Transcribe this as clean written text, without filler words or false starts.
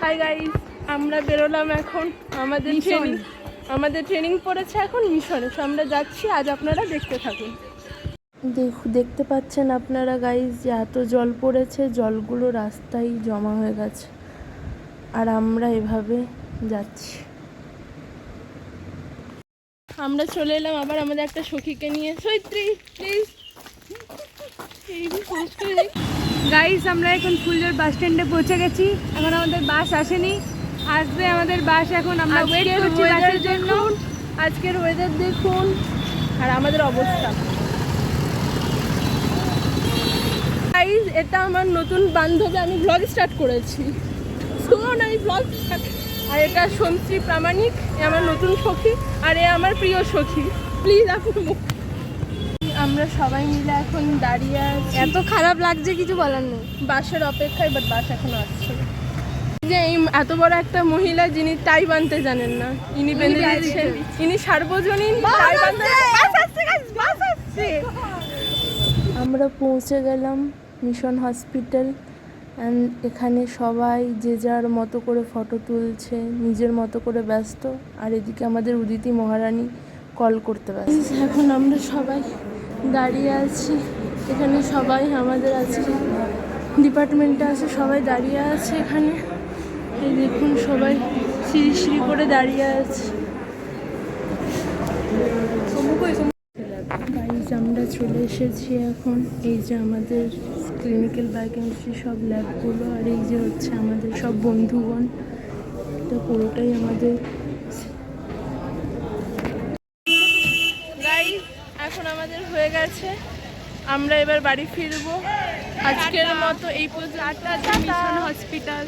Hi guys, আমরা বেরোলাম এখন আমাদের ট্রেনিং পড়েছে এখন মিশনে। সো আমরা যাচ্ছি, আজ আপনারা দেখতে থাকুন। দেখতে পাচ্ছেন আপনারা গাইস যে এত জল পড়েছে, জলগুলো রাস্তায় জমা হয়ে গেছে আর আমরা এভাবে যাচ্ছি। আমরা চলে এলাম আবার আমাদের একটা সখীকে নিয়ে। সৈত্রী প্লিজ। গাইস আমরা এখন ফুলজোর বাস স্ট্যান্ডে পৌঁছে গেছি। এখন আমাদের বাস আসেনি, আসবে আমাদের বাস। এখন আমরা ওয়েট করছি বাসের জন্য। আজকের ওয়েদার দেখুন আর আমাদের অবস্থা। গাইস এটা আমার নতুন বান্ধবী, আমি ব্লগ স্টার্ট করেছি, শুনুন আমি ব্লগ। আর এটা সন্ত্রী প্রামাণিক, এ আমার নতুন সখী আর এ আমার প্রিয় সখী। প্লিজ আপনি আমরা সবাই মিলে এখন দাঁড়িয়ে আছি। এত খারাপ লাগছে কিছু বলার নেই, বাসের অপেক্ষায়, বাট বাস এখনো আসছে না। যে এই এত বড় একটা মহিলা যিনি টাই বানতে জানেন না, ইনি বেঁধে দিচ্ছেন। ইনি সার্বজনীন টাই বানতে। আমরা পৌঁছে গেলাম মিশন হসপিটাল অ্যান্ড এখানে সবাই যে যার মতো করে ফটো তুলছে, নিজের মতো করে ব্যস্ত। আর এদিকে আমাদের উদিতি মহারানী কল করতে ব্যস্ত। এখন আমরা সবাই দাঁড়িয়ে আছি এখানে, সবাই আমাদের আজকে ডিপার্টমেন্টে আছে, সবাই দাঁড়িয়ে আছে এখানে। এই দেখুন সবাই সিঁড়ি সিঁড়ি করে দাঁড়িয়ে আছে। গাইজ আমরা চলে এসেছি এখন। এই যে আমাদের ক্লিনিক্যাল বায়োকেমিস্ট্রি সব ল্যাবগুলো, আর এই যে হচ্ছে আমাদের সব বন্ধুগণ। এটা পুরোটাই আমাদের। গাইজ এখন আমাদের হয়ে গেছে, আমরা এবার বাড়ি ফিরবো। আজকের মতো এই পর্যন্ত। Mission hospital.